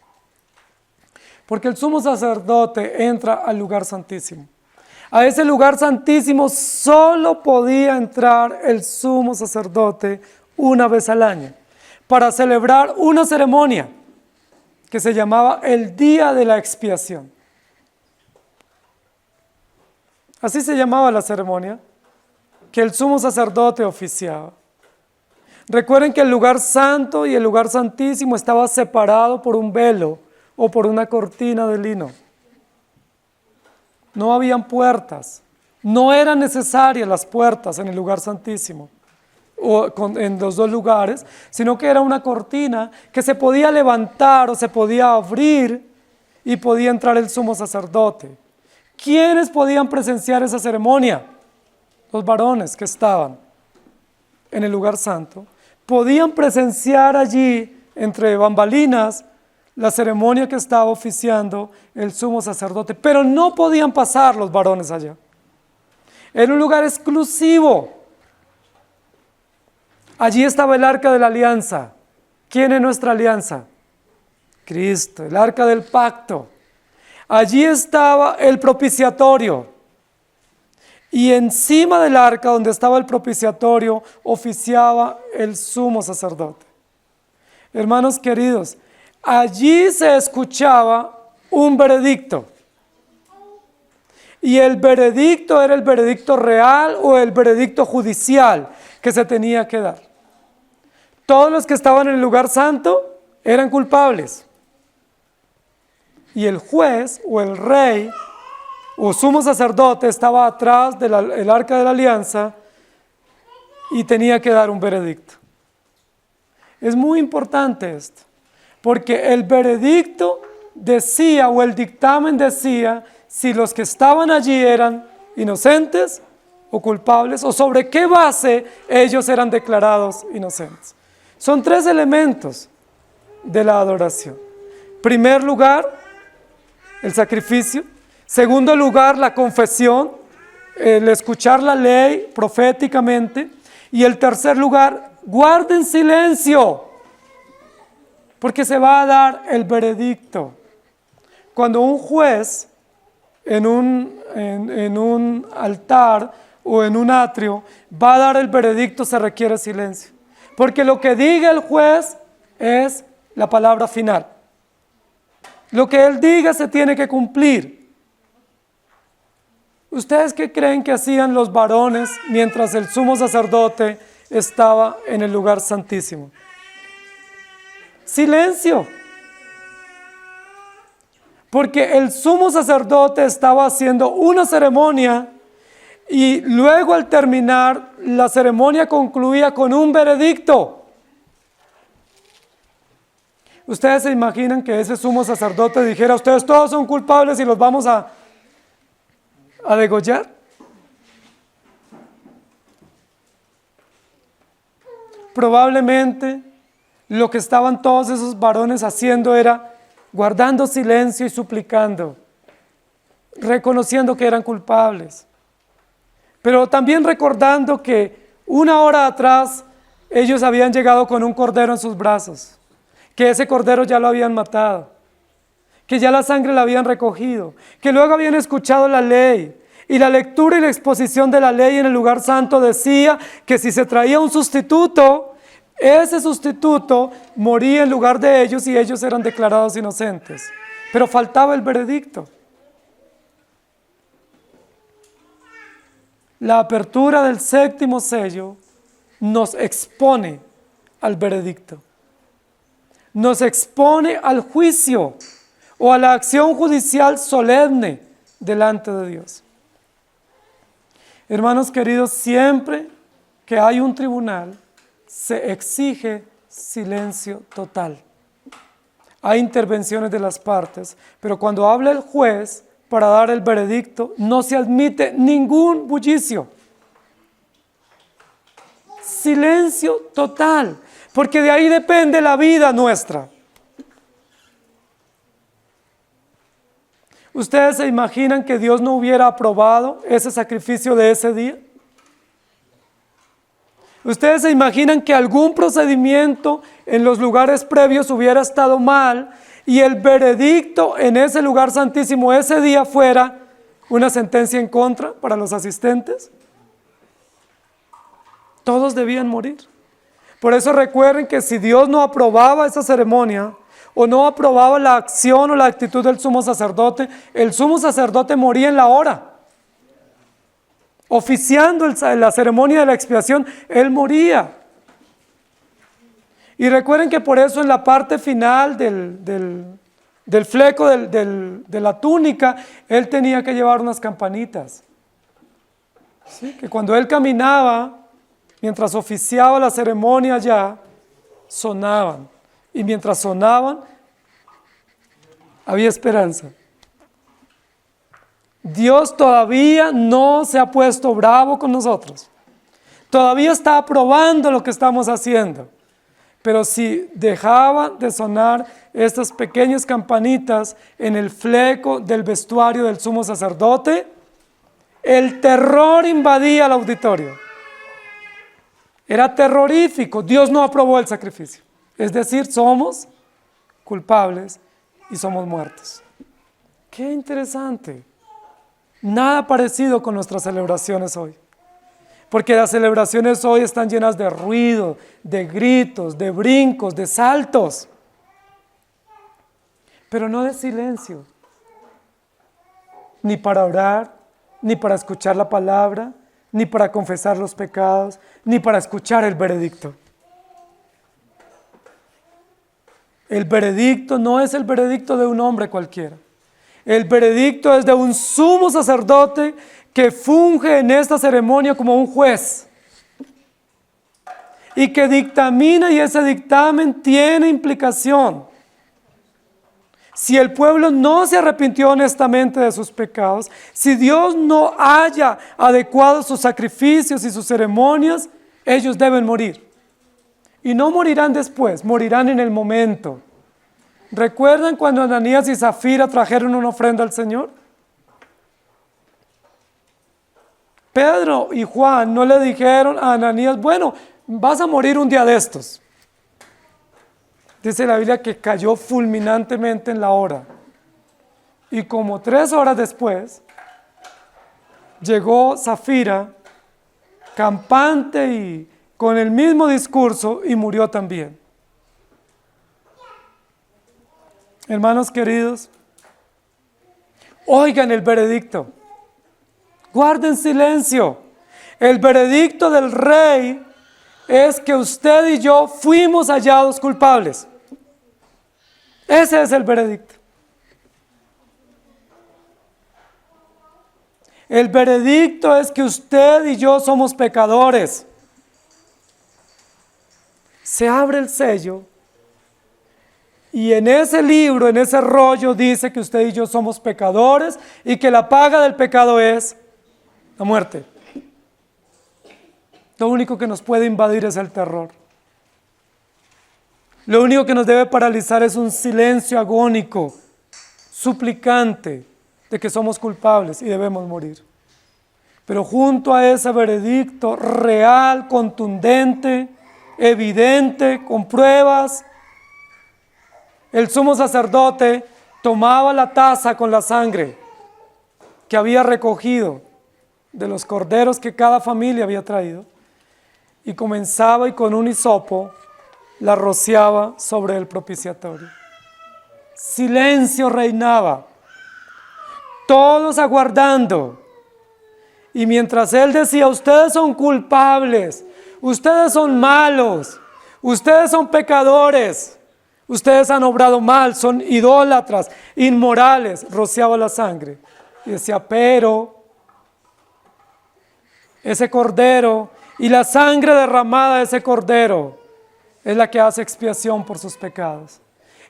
Porque el sumo sacerdote entra al lugar santísimo. A ese lugar santísimo solo podía entrar el sumo sacerdote una vez al año para celebrar una ceremonia que se llamaba el Día de la Expiación. Así se llamaba la ceremonia que el sumo sacerdote oficiaba. Recuerden que el lugar santo y el lugar santísimo estaba separado por un velo o por una cortina de lino. No habían puertas, no eran necesarias las puertas en el lugar santísimo o en los dos lugares, sino que era una cortina que se podía levantar o se podía abrir y podía entrar el sumo sacerdote. ¿Quiénes podían presenciar esa ceremonia? Los varones que estaban en el lugar santo podían presenciar allí, entre bambalinas, la ceremonia que estaba oficiando el sumo sacerdote, pero no podían pasar los varones allá. Era un lugar exclusivo. Allí estaba el arca de la alianza. ¿Quién es nuestra alianza? Cristo, el arca del pacto. Allí estaba el propiciatorio. Y encima del arca donde estaba el propiciatorio oficiaba el sumo sacerdote. Hermanos queridos, allí se escuchaba un veredicto. Y el veredicto era el veredicto real o el veredicto judicial que se tenía que dar. Todos los que estaban en el lugar santo eran culpables. Y el juez o el rey o sumo sacerdote estaba atrás del arca de la alianza y tenía que dar un veredicto. Es muy importante esto, porque el veredicto decía o el dictamen decía si los que estaban allí eran inocentes o culpables o sobre qué base ellos eran declarados inocentes. Son tres elementos de la adoración. Primer lugar, el sacrificio. Segundo lugar, la confesión, el escuchar la ley proféticamente. Y el tercer lugar, guarden silencio, porque se va a dar el veredicto. Cuando un juez en un altar o en un atrio va a dar el veredicto, se requiere silencio. Porque lo que diga el juez es la palabra final. Lo que él diga se tiene que cumplir. ¿Ustedes qué creen que hacían los varones mientras el sumo sacerdote estaba en el lugar santísimo? Silencio. Porque el sumo sacerdote estaba haciendo una ceremonia y luego al terminar la ceremonia concluía con un veredicto. ¿Ustedes se imaginan que ese sumo sacerdote dijera, ustedes todos son culpables y los vamos a degollar? Probablemente lo que estaban todos esos varones haciendo era guardando silencio y suplicando, reconociendo que eran culpables, pero también recordando que una hora atrás ellos habían llegado con un cordero en sus brazos, que ese cordero ya lo habían matado, que ya la sangre la habían recogido, que luego habían escuchado la ley, y la lectura y la exposición de la ley en el lugar santo decía que si se traía un sustituto, ese sustituto moría en lugar de ellos y ellos eran declarados inocentes. Pero faltaba el veredicto. La apertura del séptimo sello nos expone al veredicto. Nos expone al juicio o a la acción judicial solemne delante de Dios. Hermanos queridos, siempre que hay un tribunal, se exige silencio total. Hay intervenciones de las partes, pero cuando habla el juez para dar el veredicto, no se admite ningún bullicio. silencio total, porque de ahí depende la vida nuestra. ¿Ustedes se imaginan que Dios no hubiera aprobado ese sacrificio de ese día? ¿Ustedes se imaginan que algún procedimiento en los lugares previos hubiera estado mal y el veredicto en ese lugar santísimo ese día fuera una sentencia en contra para los asistentes? Todos debían morir. Por eso recuerden que si Dios no aprobaba esa ceremonia o no aprobaba la acción o la actitud del sumo sacerdote, el sumo sacerdote moría en la hora. Oficiando la ceremonia de la expiación, él moría. Y recuerden que por eso en la parte final del fleco de la túnica, él tenía que llevar unas campanitas. ¿Sí? Que cuando él caminaba, mientras oficiaba la ceremonia allá, sonaban. Y mientras sonaban, había esperanza. Dios todavía no se ha puesto bravo con nosotros. Todavía está aprobando lo que estamos haciendo. Pero si dejaban de sonar estas pequeñas campanitas en el fleco del vestuario del sumo sacerdote, el terror invadía el auditorio. Era terrorífico. Dios no aprobó el sacrificio. Es decir, somos culpables y somos muertos. ¡Qué interesante! Nada parecido con nuestras celebraciones hoy. Porque las celebraciones hoy están llenas de ruido, de gritos, de brincos, de saltos. Pero no de silencio. Ni para orar, ni para escuchar la palabra, ni para confesar los pecados, ni para escuchar el veredicto. El veredicto no es el veredicto de un hombre cualquiera. El veredicto es de un sumo sacerdote que funge en esta ceremonia como un juez y que dictamina, y ese dictamen tiene implicación. Si el pueblo no se arrepintió honestamente de sus pecados, si Dios no haya adecuado sus sacrificios y sus ceremonias, ellos deben morir. Y no morirán después, morirán en el momento. ¿Recuerdan cuando Ananías y Zafira trajeron una ofrenda al Señor? Pedro y Juan no le dijeron a Ananías, bueno, vas a morir un día de estos. Dice la Biblia que cayó fulminantemente en la hora. Y como 3 horas después, llegó Zafira, campante y con el mismo discurso, y murió también. Hermanos queridos, oigan el veredicto. Guarden silencio. El veredicto del rey es que usted y yo fuimos hallados culpables. Ese es el veredicto. El veredicto es que usted y yo somos pecadores. Se abre el sello y en ese libro, en ese rollo dice que usted y yo somos pecadores y que la paga del pecado es la muerte. Lo único que nos puede invadir es el terror. Lo único que nos debe paralizar es un silencio agónico, suplicante, de que somos culpables y debemos morir. Pero junto a ese veredicto real, contundente, evidente, con pruebas, el sumo sacerdote tomaba la taza con la sangre que había recogido de los corderos que cada familia había traído y comenzaba y con un hisopo la rociaba sobre el propiciatorio. Silencio reinaba, todos aguardando. Y mientras él decía, ustedes son culpables, ustedes son malos, ustedes son pecadores, ustedes han obrado mal, son idólatras, inmorales, rociaba la sangre. Y decía, pero ese cordero y la sangre derramada de ese cordero es la que hace expiación por sus pecados.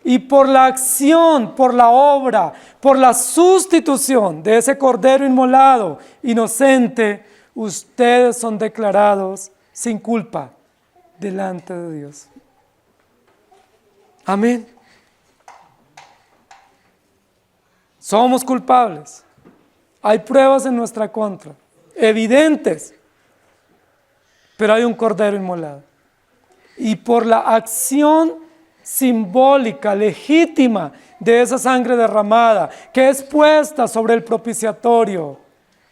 Y por la acción, por la obra, por la sustitución de ese cordero inmolado, inocente, ustedes son declarados sin culpa, delante de Dios. Amén. Somos culpables. Hay pruebas en nuestra contra, evidentes, pero hay un cordero inmolado. Y por la acción simbólica, legítima de esa sangre derramada, que es puesta sobre el propiciatorio,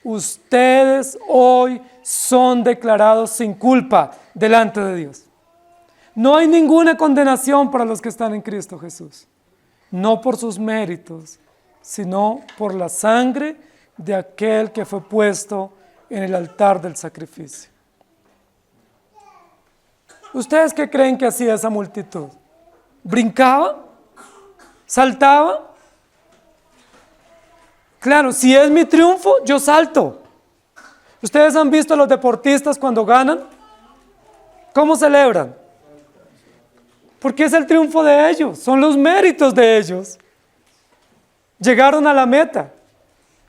ustedes hoy son declarados sin culpa delante de Dios. No hay ninguna condenación para los que están en Cristo Jesús, no por sus méritos, sino por la sangre de aquel que fue puesto en el altar del sacrificio. ¿Ustedes qué creen que hacía esa multitud? ¿Brincaba? ¿Saltaba? Claro, si es mi triunfo, yo salto. ¿Ustedes han visto a los deportistas cuando ganan? ¿Cómo celebran? Porque es el triunfo de ellos, son los méritos de ellos. Llegaron a la meta,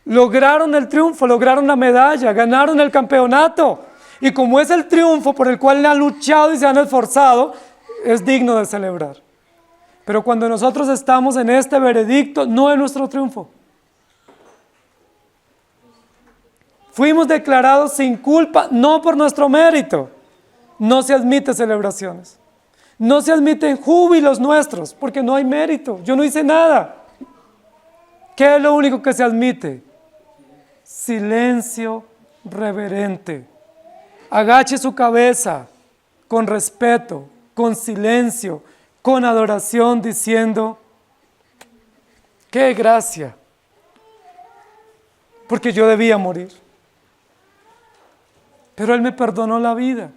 lograron el triunfo, lograron la medalla, ganaron el campeonato. Y como es el triunfo por el cual han luchado y se han esforzado, es digno de celebrar. Pero cuando nosotros estamos en este veredicto, no es nuestro triunfo. Fuimos declarados sin culpa, no por nuestro mérito. No se admiten celebraciones. No se admiten júbilos nuestros, porque no hay mérito. Yo no hice nada. ¿Qué es lo único que se admite? Silencio reverente. Agache su cabeza con respeto, con silencio, con adoración, diciendo: ¡qué gracia! Porque yo debía morir. Pero Él me perdonó la vida.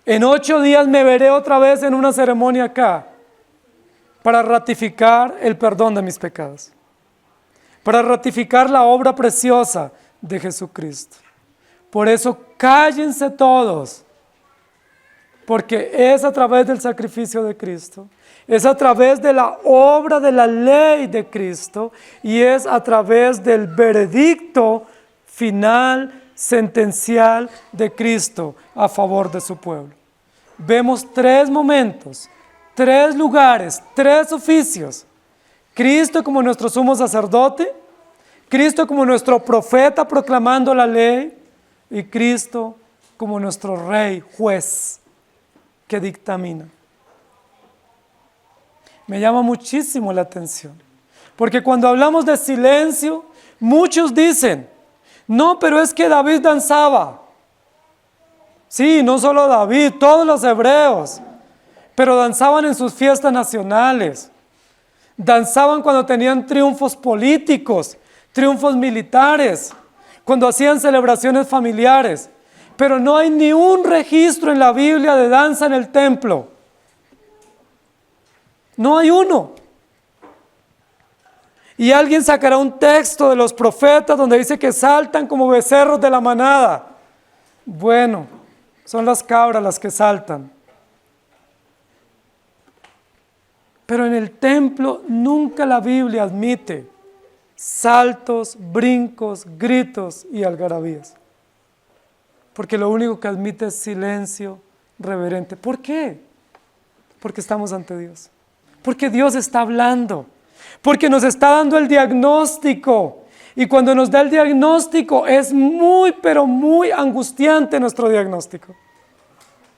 En 8 días me veré otra vez en una ceremonia acá para ratificar el perdón de mis pecados, para ratificar la obra preciosa de Jesucristo. Por eso cállense todos, porque es a través del sacrificio de Cristo, es a través de la obra de la ley de Cristo y es a través del veredicto final, sentencial de Cristo a favor de su pueblo. Vemos 3 momentos, 3 lugares, 3 oficios. Cristo como nuestro sumo sacerdote, Cristo como nuestro profeta proclamando la ley y Cristo como nuestro rey, juez que dictamina. Me llama muchísimo la atención, porque cuando hablamos de silencio, muchos dicen: no, pero es que David danzaba. Sí, no solo David, todos los hebreos, pero danzaban en sus fiestas nacionales, danzaban cuando tenían triunfos políticos, triunfos militares, cuando hacían celebraciones familiares, pero no hay ni un registro en la Biblia de danza en el templo. No hay uno. Y alguien sacará un texto de los profetas donde dice que saltan como becerros de la manada. Bueno, son las cabras las que saltan. Pero en el templo nunca la Biblia admite saltos, brincos, gritos y algarabías. Porque lo único que admite es silencio reverente. ¿Por qué? Porque estamos ante Dios. Porque Dios está hablando. Porque nos está dando el diagnóstico. Y cuando nos da el diagnóstico es muy, pero muy angustiante nuestro diagnóstico.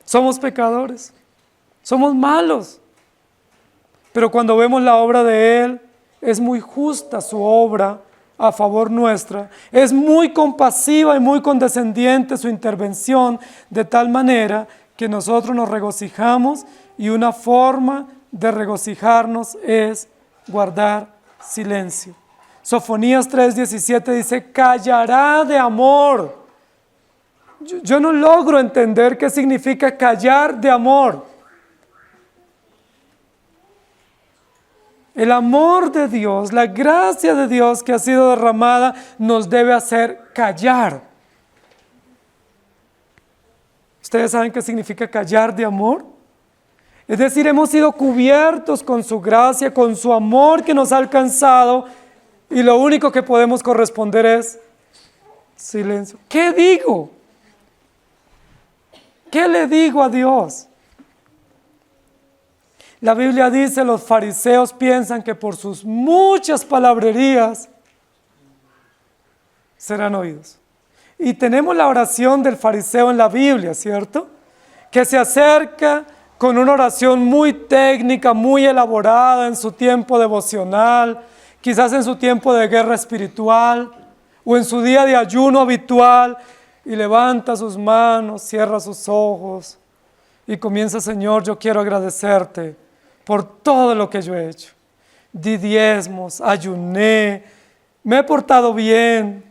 Somos pecadores. Somos malos. Pero cuando vemos la obra de Él, es muy justa su obra a favor nuestra. Es muy compasiva y muy condescendiente su intervención, de tal manera que nosotros nos regocijamos y una forma de regocijarnos es guardar silencio. Sofonías 3:17 dice: callará de amor. Yo no logro entender qué significa callar de amor. El amor de Dios, la gracia de Dios que ha sido derramada nos debe hacer callar. ¿Ustedes saben qué significa callar de amor? Es decir, hemos sido cubiertos con su gracia, con su amor que nos ha alcanzado y lo único que podemos corresponder es silencio. ¿Qué digo? ¿Qué le digo a Dios? La Biblia dice, los fariseos piensan que por sus muchas palabrerías serán oídos. Y tenemos la oración del fariseo en la Biblia, ¿cierto? Que se acerca con una oración muy técnica, muy elaborada en su tiempo devocional, quizás en su tiempo de guerra espiritual o en su día de ayuno habitual, y levanta sus manos, cierra sus ojos y comienza: Señor, yo quiero agradecerte por todo lo que yo he hecho. Di diezmos, ayuné, me he portado bien,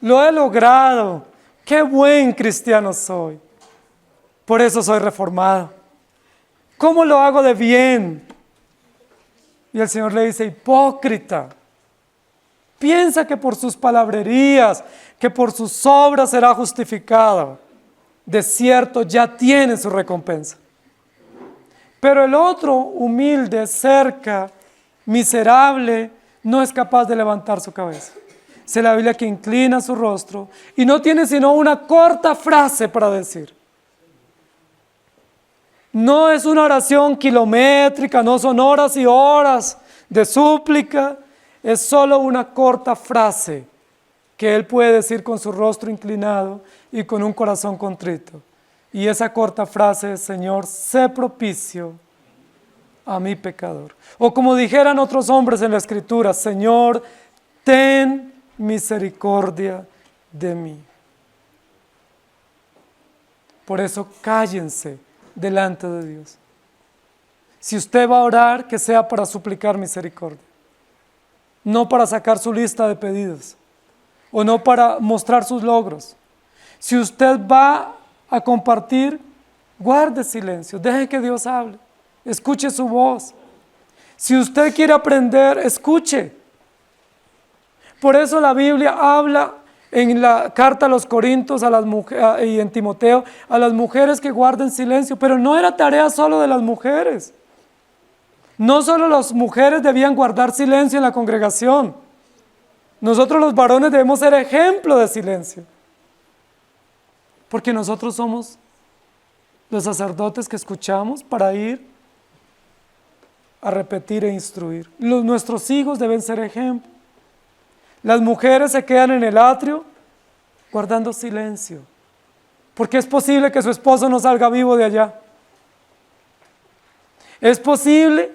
lo he logrado, qué buen cristiano soy. Por eso soy reformado. ¿Cómo lo hago de bien? Y el Señor le dice: hipócrita, piensa que por sus palabrerías, que por sus obras será justificado. De cierto, ya tiene su recompensa. Pero el otro, humilde, cerca, miserable, no es capaz de levantar su cabeza. Dice la Biblia que inclina su rostro y no tiene sino una corta frase para decir. No es una oración kilométrica, no son horas y horas de súplica, es solo una corta frase que él puede decir con su rostro inclinado y con un corazón contrito. Y esa corta frase es: Señor, sé propicio a mi pecador. O como dijeran otros hombres en la Escritura: Señor, ten misericordia de mí. Por eso cállense delante de Dios. Si usted va a orar, que sea para suplicar misericordia, no para sacar su lista de pedidos o no para mostrar sus logros. Si usted va a compartir, guarde silencio, deje que Dios hable, escuche su voz. Si usted quiere aprender, escuche. Por eso la Biblia habla en la carta a los Corintios a las y en Timoteo a las mujeres que guarden silencio, pero no era tarea solo de las mujeres. No solo las mujeres debían guardar silencio en la congregación. Nosotros los varones debemos ser ejemplo de silencio. Porque nosotros somos los sacerdotes que escuchamos para ir a repetir e instruir. Nuestros hijos deben ser ejemplo. Las mujeres se quedan en el atrio guardando silencio. Porque es posible que su esposo no salga vivo de allá. Es posible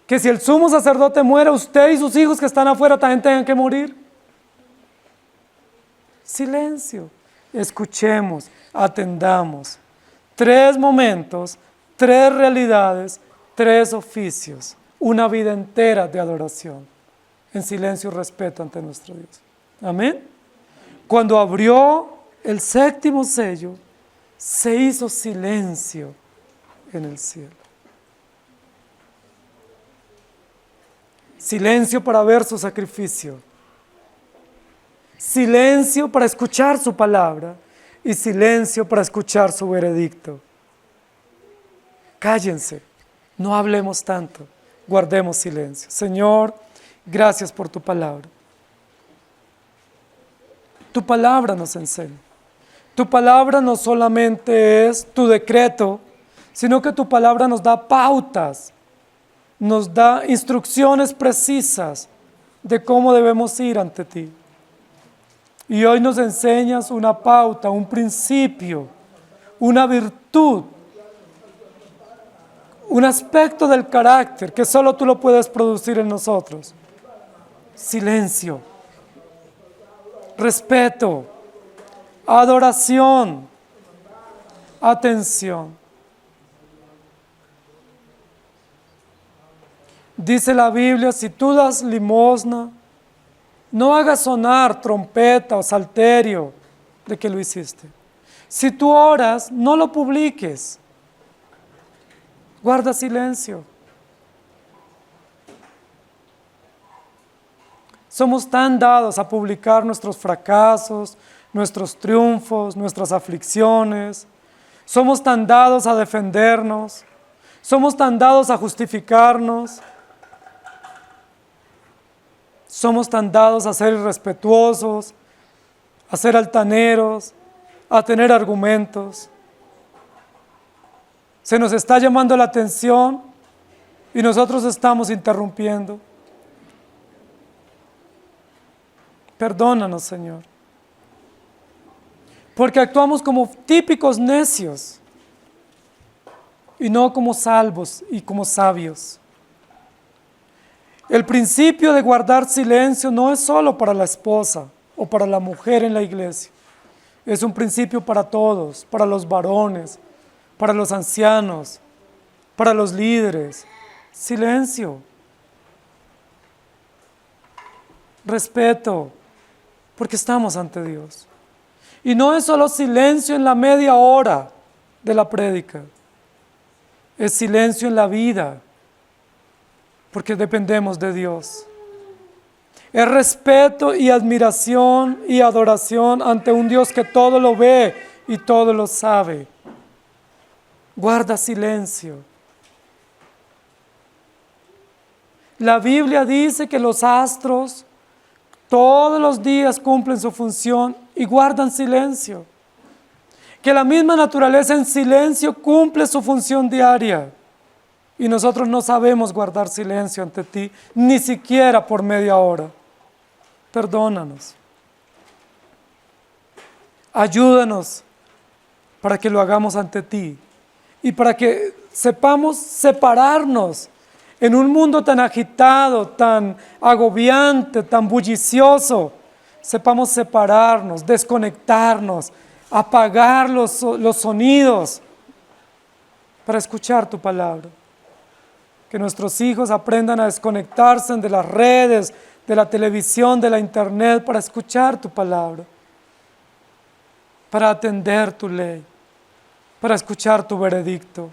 que si el sumo sacerdote muere, usted y sus hijos que están afuera también tengan que morir. Silencio. Escuchemos, atendamos. 3 momentos, 3 realidades, 3 oficios. Una vida entera de adoración. En silencio y respeto ante nuestro Dios. Amén. Cuando abrió el 7º sello, se hizo silencio en el cielo. Silencio para ver su sacrificio. Silencio para escuchar su palabra. Y silencio para escuchar su veredicto. Cállense, no hablemos tanto, guardemos silencio. Señor, gracias por tu palabra. Tu palabra nos enseña. Tu palabra no solamente es tu decreto, sino que tu palabra nos da pautas, nos da instrucciones precisas de cómo debemos ir ante ti. Y hoy nos enseñas una pauta, un principio, una virtud, un aspecto del carácter que solo tú lo puedes producir en nosotros. Silencio, respeto, adoración, atención. Dice la Biblia: si tú das limosna, no hagas sonar trompeta o salterio de que lo hiciste. Si tú oras, no lo publiques. Guarda silencio. Somos tan dados a publicar nuestros fracasos, nuestros triunfos, nuestras aflicciones. Somos tan dados a defendernos. Somos tan dados a justificarnos. Somos tan dados a ser irrespetuosos, a ser altaneros, a tener argumentos. Se nos está llamando la atención y nosotros estamos interrumpiendo. Perdónanos, Señor, porque actuamos como típicos necios y no como salvos y como sabios. El principio de guardar silencio no es solo para la esposa o para la mujer en la iglesia. Es un principio para todos, para los varones, para los ancianos, para los líderes. Silencio. Respeto, porque estamos ante Dios. Y no es solo silencio en la media hora de la prédica. Es silencio en la vida, porque dependemos de Dios. Es respeto y admiración y adoración ante un Dios que todo lo ve y todo lo sabe. Guarda silencio. La Biblia dice que los astros todos los días cumplen su función y guardan silencio. Que la misma naturaleza en silencio cumple su función diaria. Y nosotros no sabemos guardar silencio ante ti, ni siquiera por media hora. Perdónanos. Ayúdanos para que lo hagamos ante ti y para que sepamos separarnos en un mundo tan agitado, tan agobiante, tan bullicioso. Sepamos separarnos, desconectarnos, apagar los sonidos para escuchar tu palabra. Que nuestros hijos aprendan a desconectarse de las redes, de la televisión, de la internet, para escuchar tu palabra, para atender tu ley, para escuchar tu veredicto.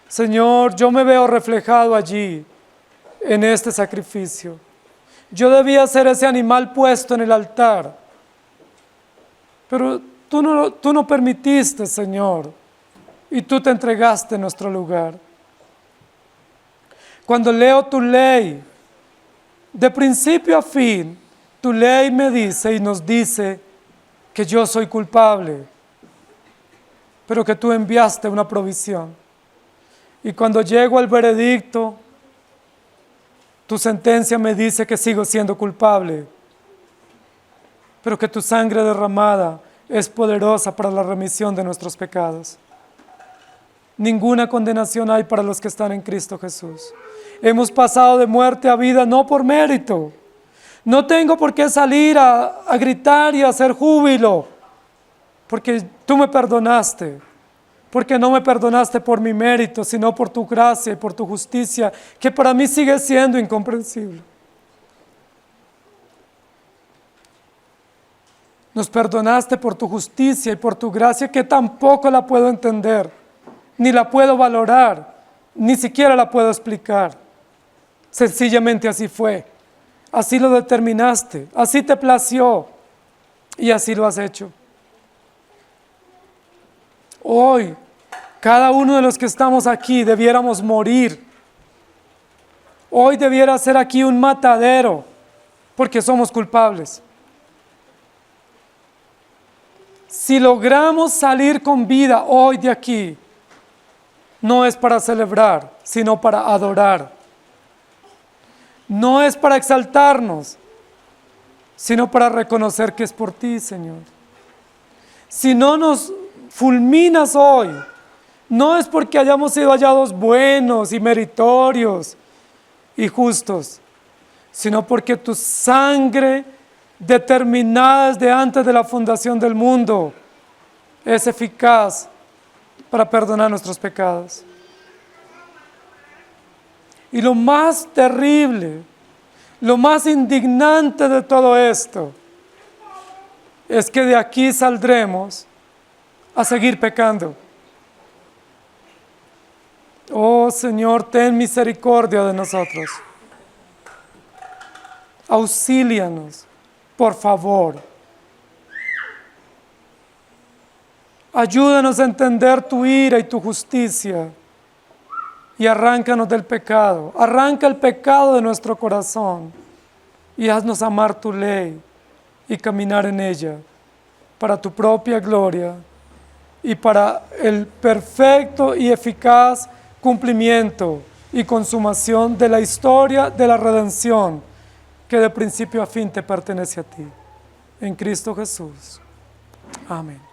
Señor, yo me veo reflejado allí, en este sacrificio. Yo debía ser ese animal puesto en el altar, pero tú no permitiste, Señor, y tú te entregaste en nuestro lugar. Cuando leo tu ley, de principio a fin, tu ley me dice y nos dice que yo soy culpable, pero que tú enviaste una provisión. Y cuando llego al veredicto, tu sentencia me dice que sigo siendo culpable, pero que tu sangre derramada es poderosa para la remisión de nuestros pecados. Ninguna condenación hay para los que están en Cristo Jesús. Hemos pasado de muerte a vida no por mérito. No tengo por qué salir a gritar y a hacer júbilo, porque tú me perdonaste, porque no me perdonaste por mi mérito, sino por tu gracia y por tu justicia, que para mí sigue siendo incomprensible. Nos perdonaste por tu justicia y por tu gracia, que tampoco la puedo entender, ni la puedo valorar, ni siquiera la puedo explicar. Sencillamente así fue, así lo determinaste, así te plació y así lo has hecho. Hoy, cada uno de los que estamos aquí debiéramos morir. Hoy debiera ser aquí un matadero, porque somos culpables. Si logramos salir con vida hoy de aquí, no es para celebrar, sino para adorar. No es para exaltarnos, sino para reconocer que es por ti, Señor. Si no nos fulminas hoy, no es porque hayamos sido hallados buenos y meritorios y justos, sino porque tu sangre, determinada desde antes de la fundación del mundo, es eficaz para perdonar nuestros pecados. Y lo más terrible, lo más indignante de todo esto, es que de aquí saldremos a seguir pecando. Oh Señor, ten misericordia de nosotros. Auxílianos, por favor. Ayúdanos a entender tu ira y tu justicia. Y arráncanos del pecado. Arranca el pecado de nuestro corazón. Y haznos amar tu ley y caminar en ella para tu propia gloria y para el perfecto y eficaz cumplimiento y consumación de la historia de la redención que de principio a fin te pertenece a ti. En Cristo Jesús. Amén.